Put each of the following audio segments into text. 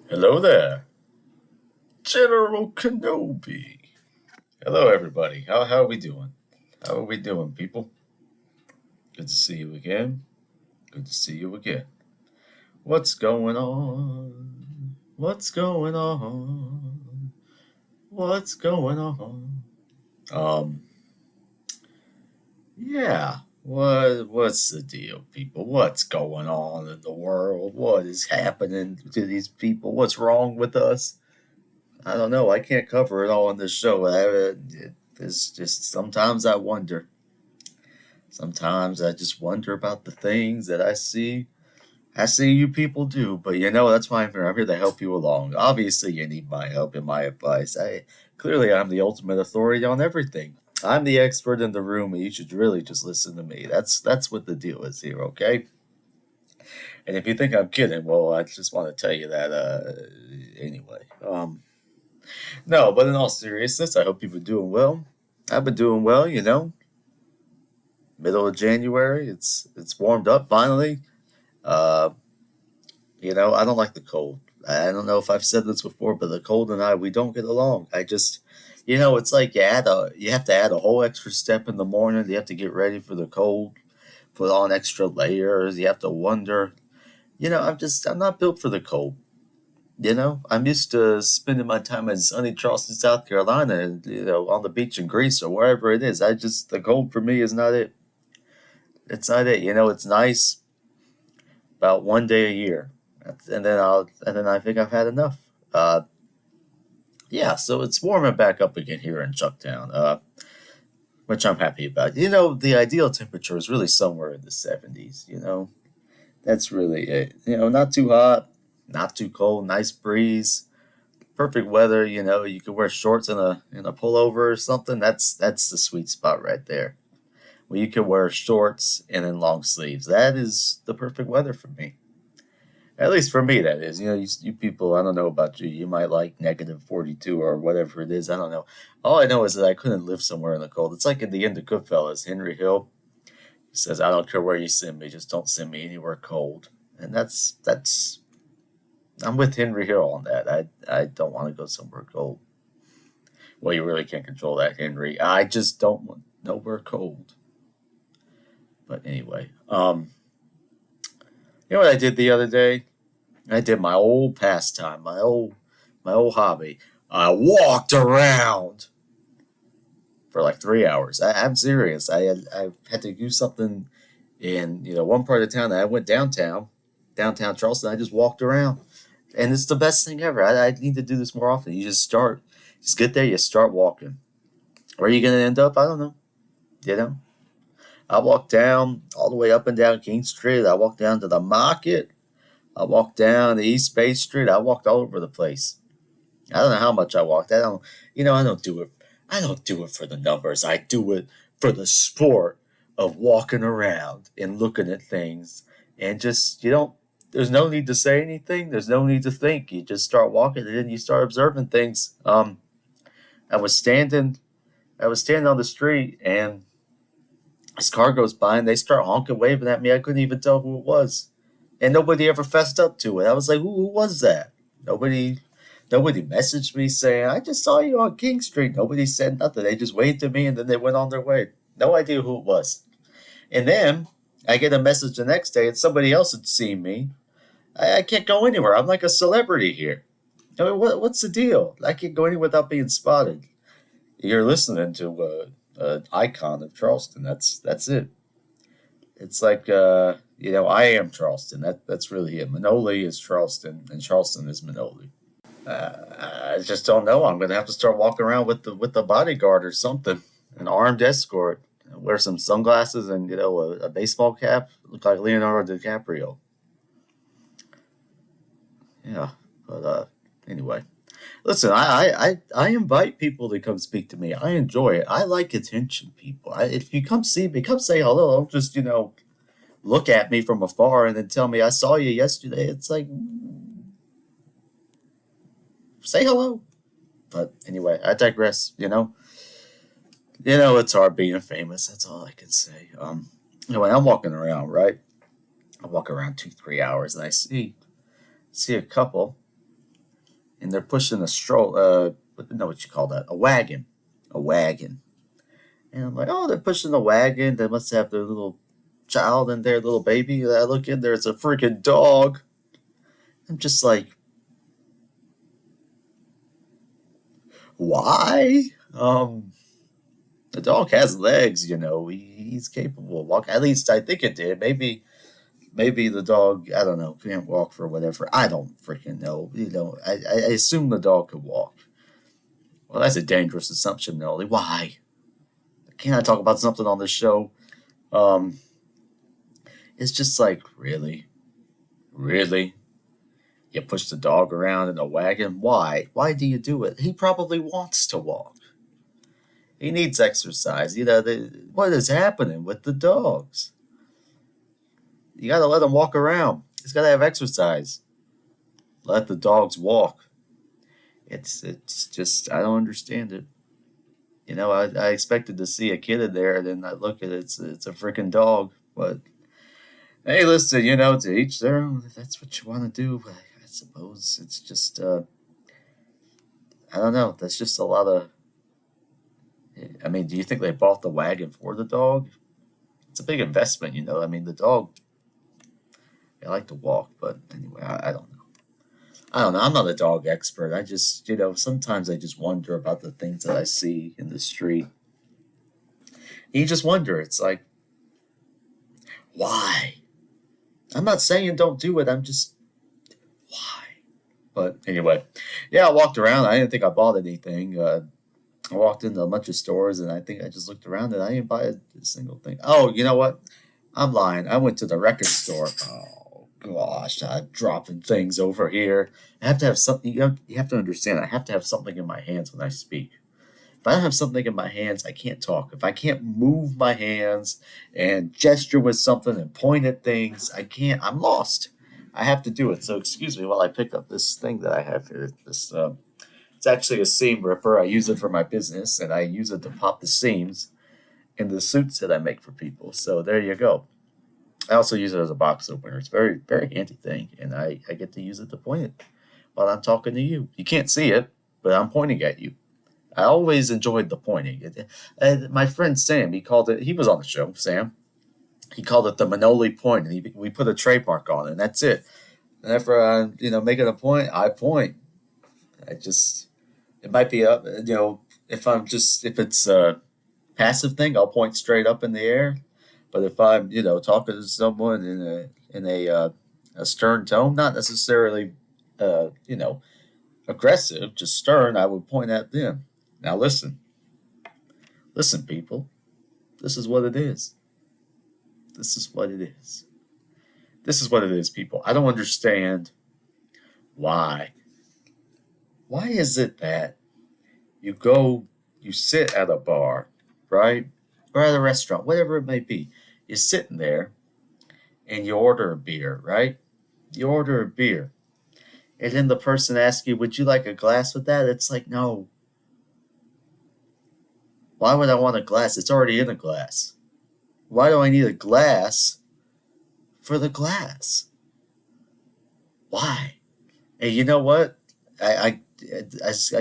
Hello there, General Kenobi. Hello, everybody. How are we doing? How are we doing, people? Good to see you again. Good to see you again. What's going on? What's going on? What's going on? Um, yeah. What's the deal, people? What's going on in the world? What is happening to these people? What's wrong with us? I don't know. I can't cover it all on this show. It's just sometimes I wonder. Sometimes I just wonder about the things that I see. I see you people do, but that's why I'm here. I'm here to help you along. Obviously, you need my help and my advice. I'm the ultimate authority on everything. I'm the expert in the room, and you should really just listen to me. That's what the deal is here, okay? And if you think I'm kidding, well, I just want to tell you that anyway. No, but in all seriousness, I hope you've been doing well. I've been doing well, middle of January. It's warmed up finally. Uh, I don't like the cold. I don't know if I've said this before, but the cold and I we don't get along. It's like you have to add a whole extra step in the morning. You have to get ready for the cold, put on extra layers. You have to wonder. I'm not built for the cold. I'm used to spending my time in sunny Charleston, South Carolina, and on the beach in Greece or wherever it is. The cold for me is not it. It's not it. It's nice about one day a year, and then I think I've had enough. Yeah, so it's warming back up again here in Chucktown, which I'm happy about. The ideal temperature is really somewhere in the 70s. That's really it. Not too hot, not too cold, nice breeze, perfect weather. You could wear shorts and a pullover or something. That's the sweet spot right there. Where you can wear shorts and then long sleeves. That is the perfect weather for me. At least for me, that is. You people, I don't know about you. You might like negative 42 or whatever it is. I don't know. All I know is that I couldn't live somewhere in the cold. It's like in the end of Goodfellas, Henry Hill. He says, I don't care where you send me, just don't send me anywhere cold. And I'm with Henry Hill on that. I don't want to go somewhere cold. Well, you really can't control that, Henry. I just don't want nowhere cold. But anyway, you know what I did the other day? I did my old pastime, my old hobby. I walked around for like 3 hours. I'm serious. I had to do something in one part of town. I went downtown Charleston. I just walked around, and it's the best thing ever. I need to do this more often. Just get there. You start walking. Where are you gonna end up? I don't know. You know. I walked down all the way up and down King Street. I walked down to the market. I walked down the East Bay Street. I walked all over the place. I don't know how much I walked. I don't do it. I don't do it for the numbers. I do it for the sport of walking around and looking at things. And just, there's no need to say anything. There's no need to think. You just start walking and then you start observing things. I was standing, I was standing on the street and this car goes by and they start honking, waving at me. I couldn't even tell who it was. And nobody ever fessed up to it. I was like, who was that? Nobody Nobody messaged me saying, I just saw you on King Street. Nobody said nothing. They just waved to me and then they went on their way. No idea who it was. And then I get a message the next day and somebody else had seen me. I can't go anywhere. I'm like a celebrity here. I mean, what's the deal? I can't go anywhere without being spotted. You're listening to an icon of Charleston. That's it. It's like I am Charleston. That's really it. Manoli is Charleston, and Charleston is Manoli. I just don't know. I'm gonna have to start walking around with the bodyguard or something, an armed escort. Wear some sunglasses and a baseball cap. Look like Leonardo DiCaprio. Yeah, but anyway, listen. I invite people to come speak to me. I enjoy it. I like attention, people. If you come see me, come say hello. Don't just look at me from afar and then tell me I saw you yesterday. It's like say hello. But anyway, I digress. It's hard being famous. That's all I can say. Anyway, I'm walking around, right? I walk around 2, 3 hours, and I see a couple, and they're pushing a stroll. No, what you call that? A wagon. And I'm like, oh, they're pushing a wagon. They must have their little child in there, little baby. I look in there, it's a freaking dog. I'm just like, why? The dog has legs, he's capable of walking. At least I think it did. Maybe the dog, I don't know, can't walk for whatever. I don't freaking know. I assume the dog could walk. Well, that's a dangerous assumption, Manoli. Why? Can't I talk about something on this show? Um, it's just like, really? Really? You push the dog around in a wagon? Why? Why do you do it? He probably wants to walk. He needs exercise. What is happening with the dogs? You gotta let him walk around. He's gotta have exercise. Let the dogs walk. It's just I don't understand it. I expected to see a kid in there, and then I look at it, it's a freaking dog. But hey, listen, to each their own. If that's what you want to do, I suppose it's just I don't know. That's just a lot of. I mean, do you think they bought the wagon for the dog? It's a big investment, I mean, the dog. They like to walk, but anyway, I don't know. I don't know. I'm not a dog expert. I just, sometimes I just wonder about the things that I see in the street. You just wonder. It's like, why? I'm not saying don't do it. I'm just, why? But anyway, yeah, I walked around. I didn't think I bought anything. I walked into a bunch of stores, and I think I just looked around, and I didn't buy a single thing. Oh, you know what? I'm lying. I went to the record store. Oh gosh, I'm dropping things over here. I have to have something. You have to understand. I have to have something in my hands when I speak. If I don't have something in my hands, I can't talk. If I can't move my hands and gesture with something and point at things, I can't. I'm lost. I have to do it. So excuse me while I pick up this thing that I have here. It's actually a seam ripper. I use it for my business, and I use it to pop the seams in the suits that I make for people. So there you go. I also use it as a box opener. It's a very, very handy thing, and I get to use it to point it while I'm talking to you. You can't see it, but I'm pointing at you. I always enjoyed the pointing. My friend Sam, he was on the show, Sam. He called it the Manoli point, and we put a trademark on it, and that's it. Whenever I'm, making a point, I point. It might be up, if it's a passive thing, I'll point straight up in the air. But if I'm, talking to someone in a stern tone, not necessarily, aggressive, just stern, I would point at them. Now listen, people, this is what it is. This is what it is. This is what it is, people. I don't understand why. Why is it that you sit at a bar, right? Or at a restaurant, whatever it may be. You're sitting there and you order a beer, right? You order a beer. And then the person asks you, would you like a glass with that? It's like, no. Why would I want a glass? It's already in a glass. Why do I need a glass for the glass? Why? And you know what? I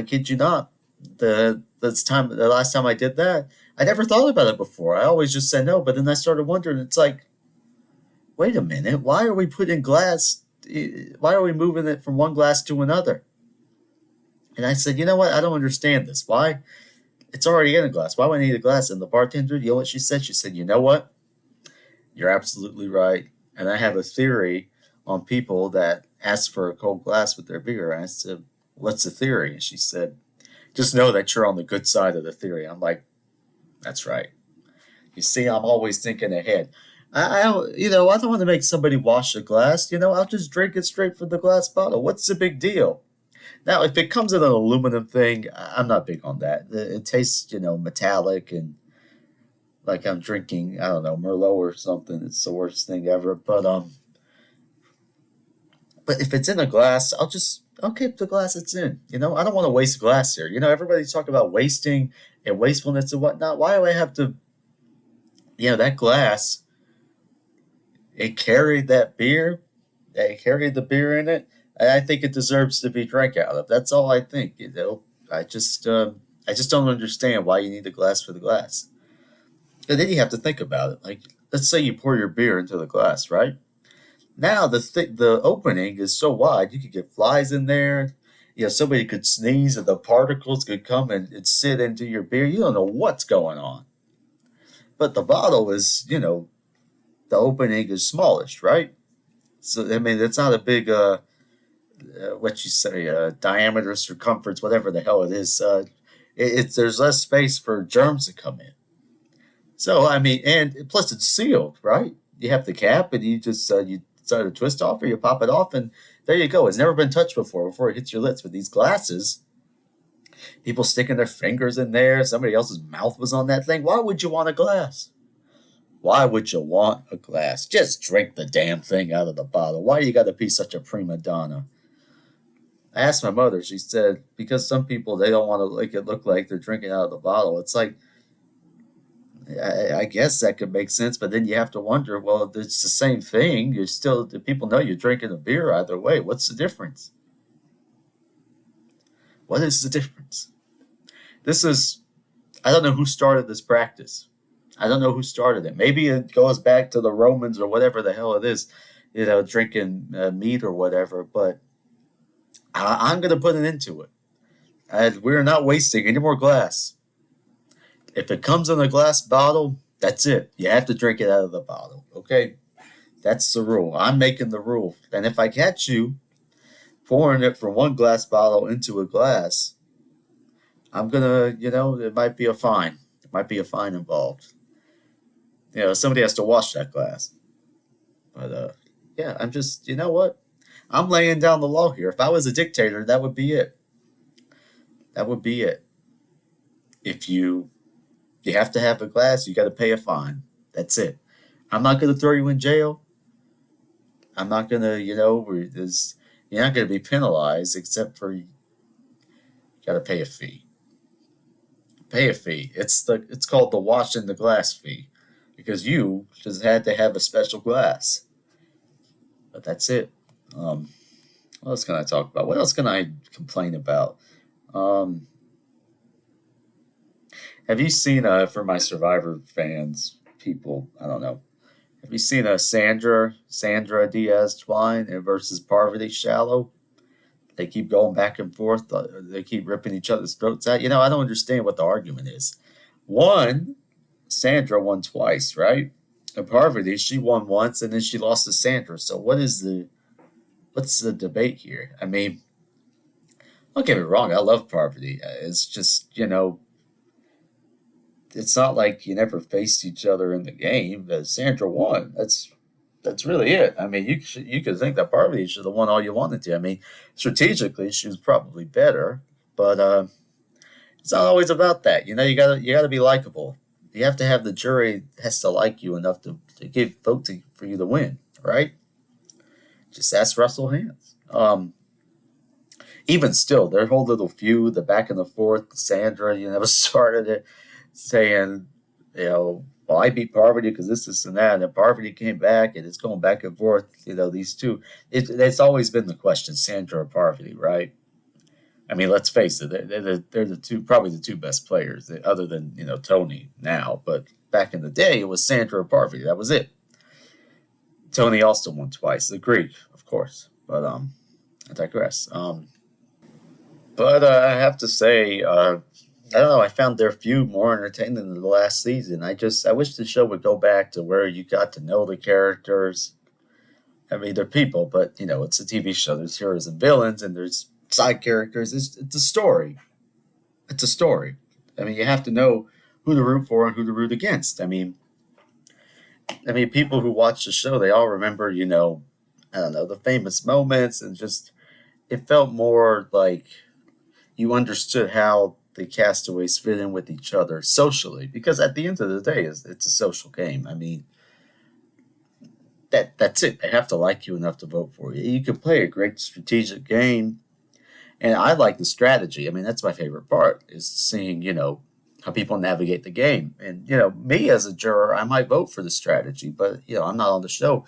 kid you not. The last time I did that, I never thought about it before. I always just said no, but then I started wondering. It's like, wait a minute. Why are we putting glass? Why are we moving it from one glass to another? And I said, you know what? I don't understand this. Why? It's already in a glass. Why would I need a glass? And the bartender, you know what she said? She said, you know what? You're absolutely right. And I have a theory on people that ask for a cold glass with their beer. I said, what's the theory? And she said, just know that you're on the good side of the theory. I'm like, that's right. You see, I'm always thinking ahead. I don't want to make somebody wash a glass. I'll just drink it straight from the glass bottle. What's the big deal? Now, if it comes in an aluminum thing, I'm not big on that. It tastes, metallic and like I'm drinking, I don't know, Merlot or something. It's the worst thing ever. But if it's in a glass, I'll keep the glass it's in. I don't want to waste glass here. Everybody's talking about wasting and wastefulness and whatnot. Why do I have to, that glass, it carried that beer, it carried the beer in it. I think it deserves to be drank out of. That's all I think. I just don't understand why you need a glass for the glass. And then you have to think about it. Like, let's say you pour your beer into the glass, right? Now the opening is so wide, you could get flies in there. Somebody could sneeze, and the particles could come and sit into your beer. You don't know what's going on. But the bottle is, the opening is smallish, right? So I mean, it's not a big what you say, diameter, circumference, whatever the hell it is. It's there's less space for germs to come in. So I mean, and plus it's sealed, right? You have the cap, and you start to twist off, or you pop it off, and there you go. It's never been touched before it hits your lips. With these glasses, people sticking their fingers in there. Somebody else's mouth was on that thing. Why would you want a glass? Why would you want a glass? Just drink the damn thing out of the bottle. Why you got to be such a prima donna? I asked my mother. She said because some people they don't want to make it look like they're drinking out of the bottle. It's like I guess that could make sense, but then you have to wonder. Well, it's the same thing. You're still the people know you're drinking a beer either way. What's the difference? What is the difference? This is I don't know who started this practice. I don't know who started it. Maybe it goes back to the Romans or whatever the hell it is, drinking meat or whatever. But I'm going to put an end to it. We're not wasting any more glass. If it comes in a glass bottle, that's it. You have to drink it out of the bottle. Okay? That's the rule. I'm making the rule. And if I catch you pouring it from one glass bottle into a glass, I'm going to, it might be a fine. There might be a fine involved. Somebody has to wash that glass. But, yeah, I'm just, you know what? I'm laying down the law here. If I was a dictator, that would be it. That would be it. If you have to have a glass, you got to pay a fine. That's it. I'm not going to throw you in jail. I'm not going to, you're not going to be penalized except for you got to pay a fee. Pay a fee. It's called the wash in the glass fee because you just had to have a special glass. But that's it. What else can I talk about? What else can I complain about? Have you seen, for my Survivor fans, people, I don't know, have you seen Sandra Diaz Twine versus Parvati Shallow? They keep going back and forth. They keep ripping each other's throats out. I don't understand what the argument is. Sandra won twice, right? And Parvati, she won once, and then she lost to Sandra. So what's the debate here? I mean, don't get me wrong. I love Parvati. It's just, it's not like you never faced each other in the game. Sandra won. That's really it. I mean, you could think that Parvati should have won all you wanted to. I mean, strategically, she was probably better, but it's not always about that. You gotta be likable. You have to have the jury has to like you enough to give vote for you to win, right? Just ask Russell Hantz. Even still, their whole little feud, the back and the forth, Sandra, started it, saying, well, I beat Parvati because this, and that. And Parvati came back, and it's going back and forth, these two. It's always been the question, Sandra or Parvati, right? I mean, let's face it, they're the two, probably the two best players, other than, Tony now. But back in the day, it was Sandra or Parvati. That was it. Tony also won twice. The Greek, of course. But I digress. But I have to say, I don't know. I found their feud more entertaining than the last season. I wish the show would go back to where you got to know the characters. I mean, they're people, but it's a TV show. There's heroes and villains, and there's side characters. It's a story. It's a story. I mean, you have to know who to root for and who to root against. I mean, people who watch the show, they all remember, I don't know, the famous moments, and just it felt more like you understood how the castaways fit in with each other socially, because at the end of the day, it's a social game. I mean, that's it. They have to like you enough to vote for you. You can play a great strategic game, and I like the strategy. I mean, that's my favorite part is seeing, how people navigate the game. And, me as a juror, I might vote for the strategy, but, I'm not on the show.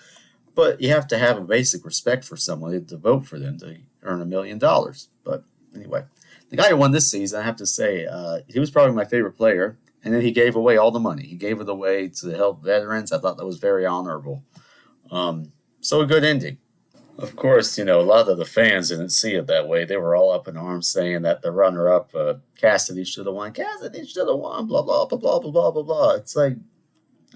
But you have to have a basic respect for someone to vote for them to earn $1 million. But anyway, the guy who won this season, I have to say, he was probably my favorite player. And then he gave away all the money. He gave it away to help veterans. I thought that was very honorable. So a good ending. Of course, a lot of the fans didn't see it that way. They were all up in arms saying that the runner-up, Cassidy, should have won. Cassidy should have won. Blah blah blah blah blah blah blah blah. It's like,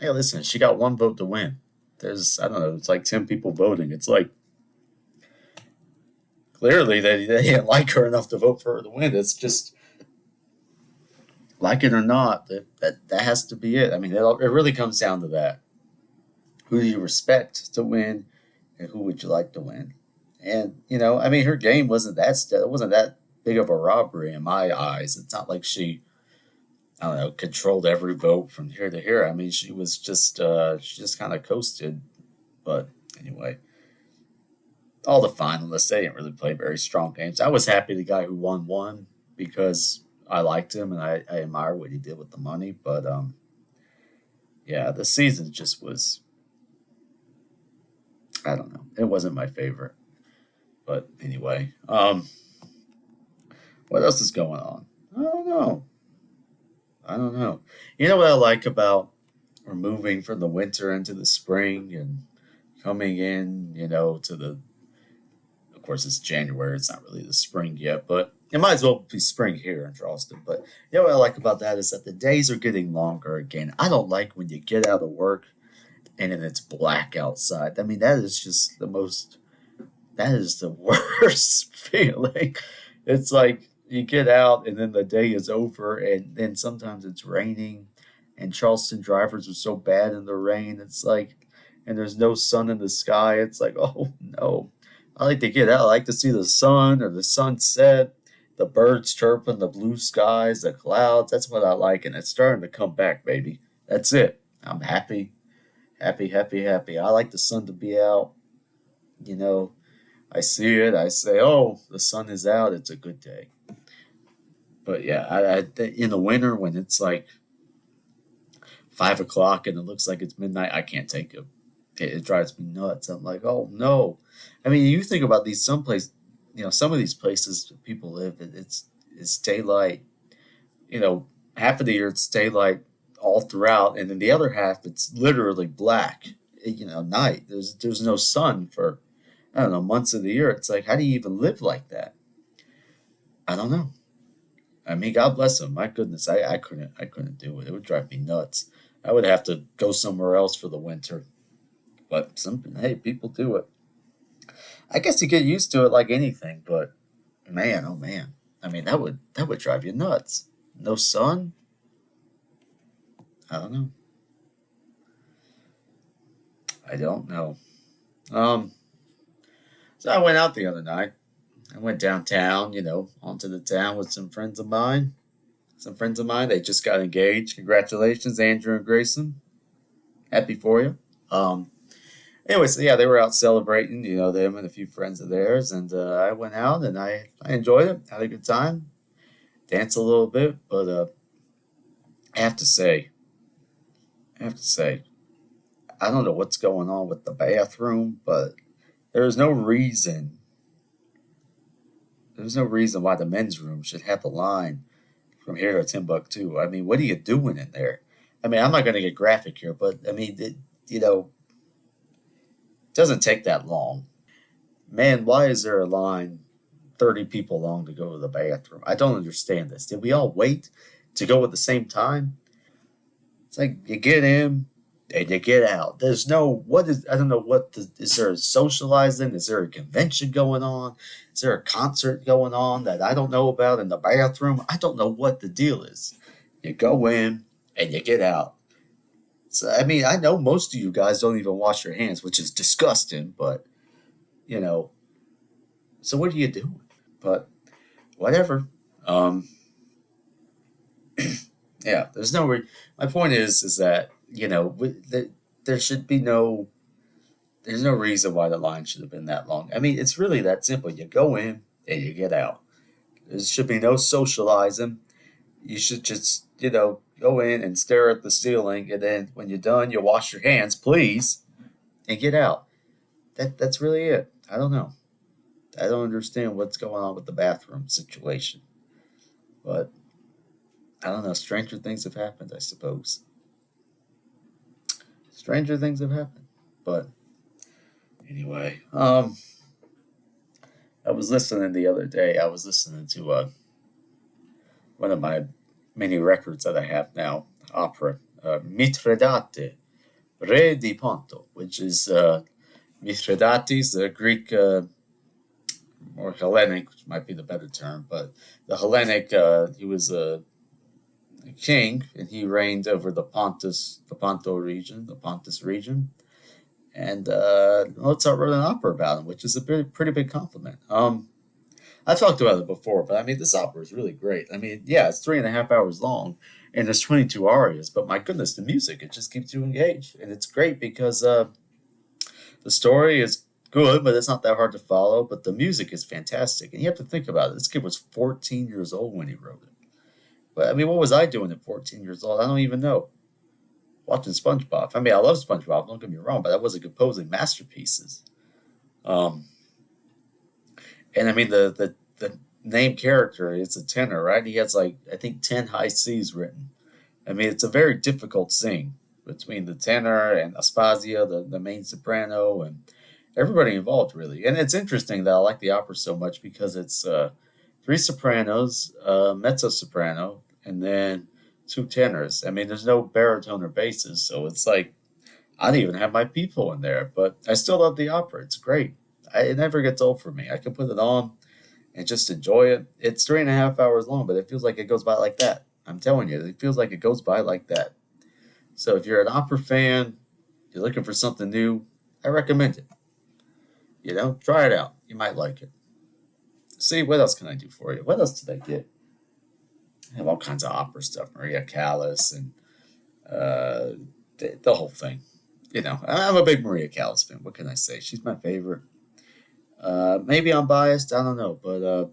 hey, listen, she got one vote to win. There's, I don't know, it's like 10 people voting. It's like clearly they didn't like her enough to vote for her to win. It's just, like it or not, that has to be it. I mean, it really comes down to that. Who do you respect to win, and who would you like to win? And I mean, her game wasn't that big of a robbery in my eyes. It's not like she, I don't know, controlled every vote from here to here. I mean, she just kind of coasted. But anyway, all the finalists, they didn't really play very strong games. I was happy the guy who won because I liked him and I admire what he did with the money. But yeah, the season just was, I don't know. It wasn't my favorite. But anyway, what else is going on? I don't know. I don't know. You know what I like about we're moving from the winter into the spring and coming in, to the, of course, it's January. It's not really the spring yet, but it might as well be spring here in Charleston. But what I like about that is that the days are getting longer again. I don't like when you get out of work and then it's black outside. I mean, that is just that is the worst feeling. It's like you get out and then the day is over and then sometimes it's raining and Charleston drivers are so bad in the rain. It's like, and there's no sun in the sky. It's like, oh no. I like to get out. I like to see the sun or the sunset, the birds chirping, the blue skies, the clouds. That's what I like. And it's starting to come back, baby. That's it. I'm happy, happy, happy, happy. I like the sun to be out. You know, I see it. I say, oh, the sun is out. It's a good day. But yeah, in the winter when it's like 5 o'clock and it looks like it's midnight, I can't take it. It drives me nuts. I'm like, oh no. I mean, you think about some of these places people live, it's daylight. Half of the year it's daylight all throughout, and then the other half it's literally black. Night. There's no sun for, I don't know, months of the year. It's like, how do you even live like that? I don't know. I mean, God bless them. My goodness, I couldn't do it. It would drive me nuts. I would have to go somewhere else for the winter. But hey, people do it. I guess you get used to it like anything. But man, oh man, I mean, that would drive you nuts. No sun. I don't know. I don't know. Um, so I went out the other night. I went downtown, onto the town with some friends of mine. Some friends of mine, they just got engaged. Congratulations, Andrew and Grayson. Happy for you. Um, Anyway, so yeah, they were out celebrating, them and a few friends of theirs. And I went out and I enjoyed it, had a good time, danced a little bit. But I have to say, I have to say, I don't know what's going on with the bathroom, but there is no reason, there's no reason why the men's room should have a line from here to Timbuktu. I mean, what are you doing in there? I mean, I'm not going to get graphic here, but I mean, it doesn't take that long. Man, why is there a line 30 people long to go to the bathroom? I don't understand this. Did we all wait to go at the same time? It's like you get in and you get out. There's no, I don't know is there a socializing? Is there a convention going on? Is there a concert going on that I don't know about in the bathroom? I don't know what the deal is. You go in and you get out. So, I mean, I know most of you guys don't even wash your hands, which is disgusting, but, you know, so what are you doing? But whatever. Um, yeah, my point is that, there should be there's no reason why the line should have been that long. I mean, it's really that simple. You go in and you get out. There should be no socializing. You should just, go in and stare at the ceiling, and then when you're done, you wash your hands, please, and get out. that's really it. I don't know. I don't understand what's going on with the bathroom situation, but I don't know. Stranger things have happened, I suppose. Stranger things have happened, but anyway, I was listening the other day. I was listening to one of my many records that I have now, opera, Mitridate Re di Ponto, which is Mithridates, the Greek or Hellenic, which might be the better term, but the Hellenic, he was a king, and he reigned over the Ponto region, the Pontus region. And Mozart wrote an opera about him, which is a pretty big compliment. I talked about it before, but I mean, this opera is really great. I mean, yeah, it's 3.5 hours long, and there's 22 arias, but my goodness, the music, it just keeps you engaged. And it's great because the story is good, but it's not that hard to follow, but the music is fantastic. And you have to think about it. This kid was 14 years old when he wrote it. But I mean, what was I doing at 14 years old? I don't even know. Watching SpongeBob. I mean, I love SpongeBob, don't get me wrong, but I wasn't composing masterpieces. Um, and I mean, the name character is a tenor, right? He has like, I think, 10 high C's written. I mean, it's a very difficult sing between the tenor and Aspasia, the main soprano, and everybody involved, really. And it's interesting that I like the opera so much because it's three sopranos, mezzo soprano, and then two tenors. I mean, there's no baritone or basses, so it's like I don't even have my people in there, but I still love the opera. It's great. It never gets old for me. I can put it on and just enjoy it. It's 3.5 hours long, but it feels like it goes by like that. I'm telling you, it feels like it goes by like that. So if you're an opera fan, you're looking for something new, I recommend it. Try it out. You might like it. See, what else can I do for you? What else did I get? I have all kinds of opera stuff. Maria Callas and uh, the whole thing. I'm a big Maria Callas fan. What can I say? She's my favorite. Maybe I'm biased. I don't know, but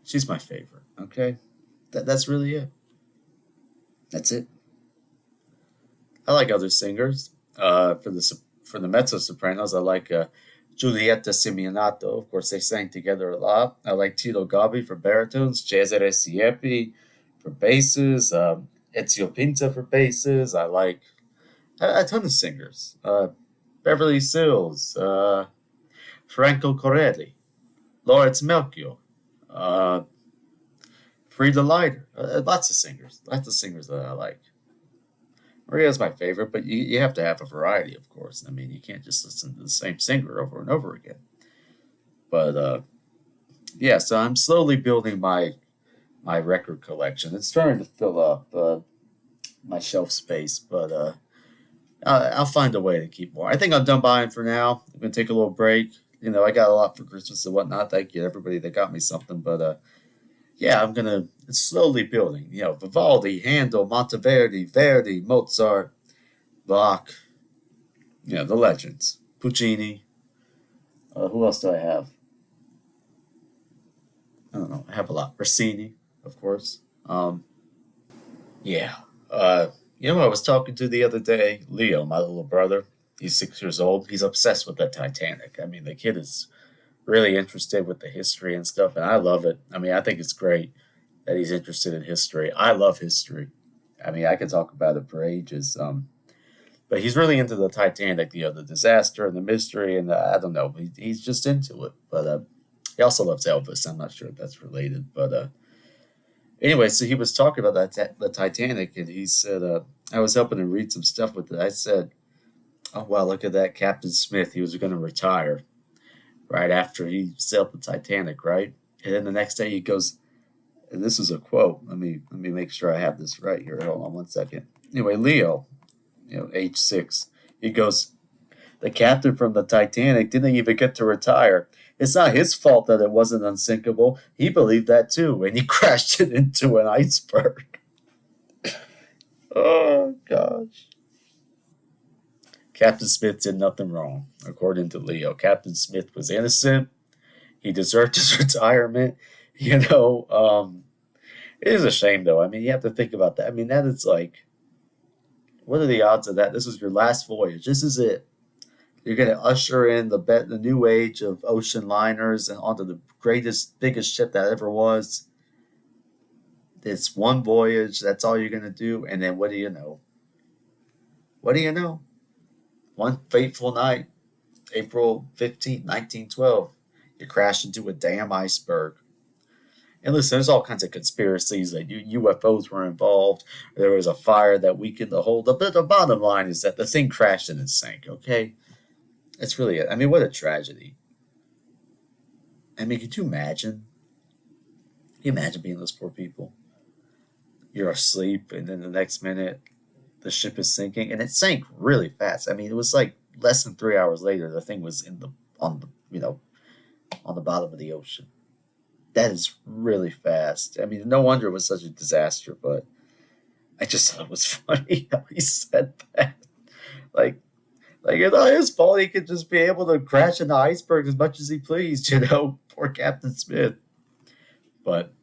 she's my favorite. Okay, that's really it. That's it. I like other singers. For the mezzo sopranos, I like Giulietta Simeonato. Of course, they sang together a lot. I like Tito Gobbi for baritones, Cesare Siepi for basses, Ezio Pinta for basses. I like a ton of singers. Beverly Sills, Franco Corelli, Lawrence Melchior, uh, Frida Leiter. Lots of singers that I like. Maria's my favorite, but you have to have a variety, of course. I mean, you can't just listen to the same singer over and over again. But yeah, so I'm slowly building my record collection. It's starting to fill up my shelf space, but I'll find a way to keep more. I think I'm done buying for now. I'm gonna take a little break. I got a lot for Christmas and whatnot. Thank you to everybody that got me something, but yeah, it's slowly building. Vivaldi, Handel, Monteverdi, Verdi, Mozart, Bach. The legends. Puccini. Who else do I have? I don't know. I have a lot. Rossini, of course. Yeah. I was talking to the other day, Leo, my little brother. He's 6 years old. He's obsessed with the Titanic. I mean, the kid is really interested with the history and stuff, and I love it. I mean, I think it's great that he's interested in history. I love history. I mean, I could talk about it for ages. But he's really into the Titanic, the disaster and the mystery, and I don't know, he's just into it. But he also loves Elvis. I'm not sure if that's related, but anyway, so he was talking about the Titanic, and he said I was helping him read some stuff with it. I said, "Oh wow, look at that, Captain Smith. He was going to retire right after he sailed the Titanic, right?" And then the next day he goes, and this is a quote. Let me make sure I have this right here. Hold on one second. Anyway, Leo, age 6, he goes, "The captain from the Titanic didn't even get to retire. It's not his fault that it wasn't unsinkable. He believed that too, and he crashed it into an iceberg." Oh gosh. Captain Smith did nothing wrong, according to Leo. Captain Smith was innocent. He deserved his retirement. You know, it is a shame, though. I mean, you have to think about that. I mean, that is like, what are the odds of that? This was your last voyage. This is it. You're going to usher in the new age of ocean liners and onto the greatest, biggest ship that ever was. It's one voyage. That's all you're going to do. And then what do you know? What do you know? One fateful night, April 15th, 1912, you crash into a damn iceberg. And listen, there's all kinds of conspiracies that UFOs were involved. There was a fire that weakened the whole. But the bottom line is that the thing crashed and it sank. Okay, that's really it. I mean, what a tragedy. I mean, could you imagine? Can you imagine being those poor people? You're asleep, and then the next minute, the ship is sinking, and it sank really fast. I mean, it was like less than 3 hours later, the thing was on the on the bottom of the ocean. That is really fast. I mean, no wonder it was such a disaster. But I just thought it was funny how he said that. Like, it's not his fault. He could just be able to crash into icebergs as much as he pleased. Poor Captain Smith. But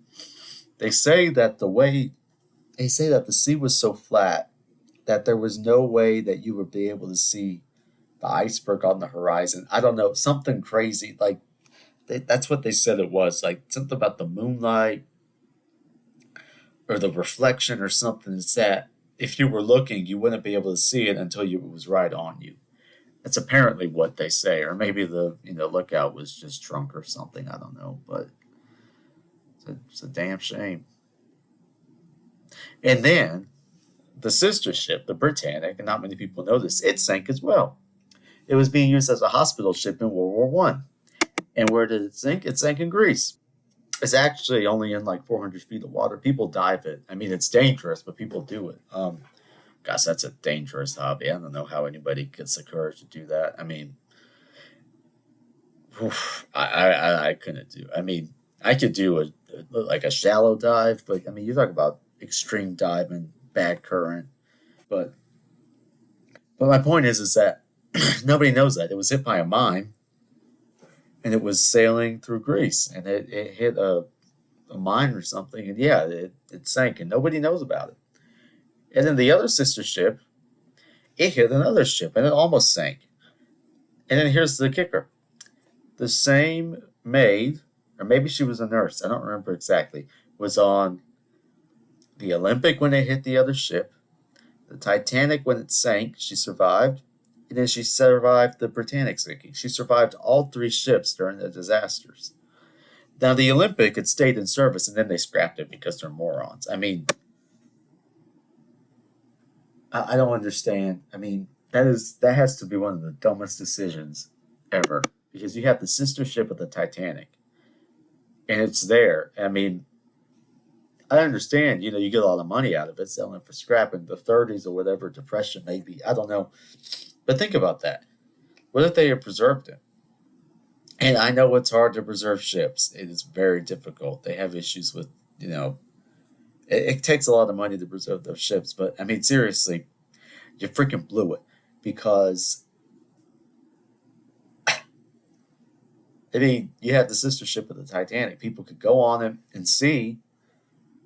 they say that the sea was so flat that there was no way that you would be able to see the iceberg on the horizon. I don't know, something crazy. Like that's what they said it was. Like something about the moonlight or the reflection or something. Is that if you were looking, you wouldn't be able to see it until it was right on you. That's apparently what they say, or maybe the lookout was just drunk or something. I don't know, but it's a damn shame. And then the sister ship, the Britannic, and not many people know this, it sank as well. It was being used as a hospital ship in World War One. And where did it sink? It sank in Greece. It's actually only in like 400 feet of water. People dive it. I mean, it's dangerous, but people do it. Gosh, that's a dangerous hobby. I don't know how anybody gets the courage to do that. I mean, I couldn't do. I mean, I could do like a shallow dive, but I mean, you talk about extreme diving, bad current. But my point is that nobody knows that it was hit by a mine, and it was sailing through Greece, and it hit a mine or something, and yeah, it sank, and nobody knows about it. And then the other sister ship, it hit another ship, and it almost sank. And then here's the kicker: the same maid, or maybe she was a nurse, I don't remember exactly, was on the Olympic when it hit the other ship, the Titanic when it sank, she survived, and then she survived the Britannic sinking. She survived all three ships during the disasters. Now, the Olympic had stayed in service, and then they scrapped it because they're morons. I mean, I don't understand. I mean, that has to be one of the dumbest decisions ever, because you have the sister ship of the Titanic, and it's there. I mean, I understand, you get a lot of money out of it selling for scrap in the 30s or whatever, depression maybe. I don't know. But think about that. What if they had preserved it? And I know it's hard to preserve ships. It is very difficult. They have issues with, it takes a lot of money to preserve those ships. But I mean, seriously, you freaking blew it. Because, I mean, you had the sister ship of the Titanic. People could go on it and see.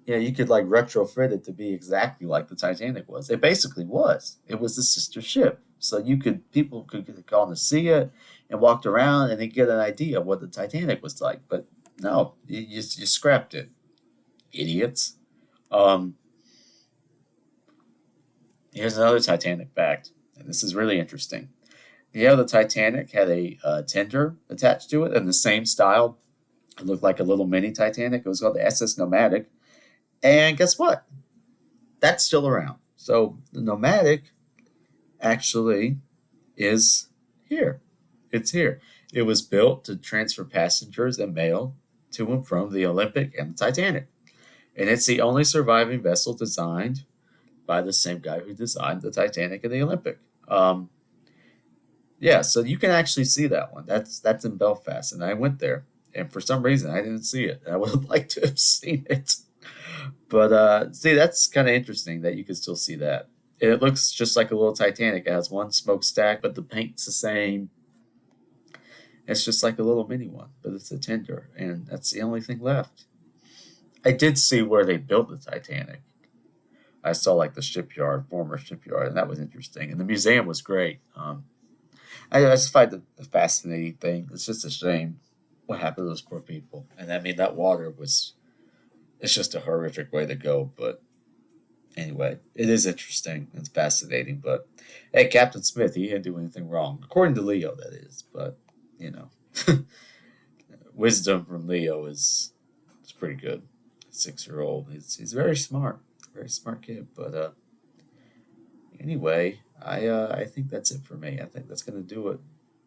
You could like retrofit it to be exactly like the Titanic was. It basically was. It was the sister ship. So people could go on to see it and walked around and they get an idea of what the Titanic was like. But no, you scrapped it, idiots. Um, Here's another Titanic fact, and this is really interesting. The Titanic had a tender attached to it in the same style. It looked like a little mini Titanic. It was called the SS Nomadic. And guess what? That's still around. So the Nomadic actually is here. It's here. It was built to transfer passengers and mail to and from the Olympic and the Titanic. And it's the only surviving vessel designed by the same guy who designed the Titanic and the Olympic. Yeah, so you can actually see that one. That's in Belfast, and I went there, and for some reason I didn't see it. I would have liked to have seen it. But see, that's kind of interesting that you can still see that. And it looks just like a little Titanic. It has one smokestack, but the paint's the same. It's just like a little mini one, but it's a tender, and that's the only thing left. I did see where they built the Titanic. I saw like the shipyard, former shipyard, and that was interesting. And the museum was great. I just find it a fascinating thing. It's just a shame what happened to those poor people. And I mean, that water was, it's just a horrific way to go. But anyway, it is interesting. It's fascinating. But hey, Captain Smith, he didn't do anything wrong. According to Leo, that is. But, you know, wisdom from Leo is it's pretty good. 6 year old. He's very smart. Very smart kid. But anyway, I think that's it for me. I think that's gonna do it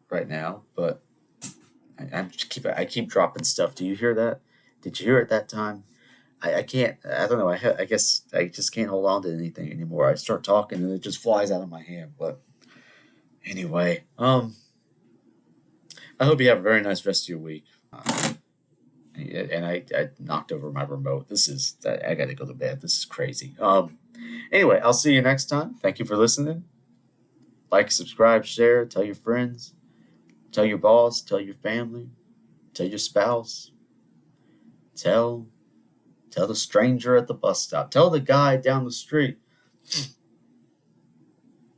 right now. But I keep dropping stuff. Do you hear that? Did you hear it that time? I can't. I don't know. I guess I just can't hold on to anything anymore. I start talking and it just flies out of my hand. But anyway, I hope you have a very nice rest of your week. And I knocked over my remote. I got to go to bed. This is crazy. Anyway, I'll see you next time. Thank you for listening. Like, subscribe, share, tell your friends, tell your boss, tell your family, tell your spouse, tell the stranger at the bus stop, tell the guy down the street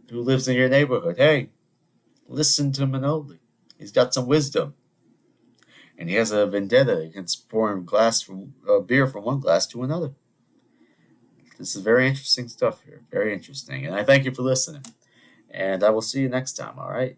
who lives in your neighborhood. Hey, listen to Manoli. He's got some wisdom, and he has a vendetta against pouring beer from one glass to another. This is very interesting stuff here. Very interesting, and I thank you for listening. And I will see you next time. All right.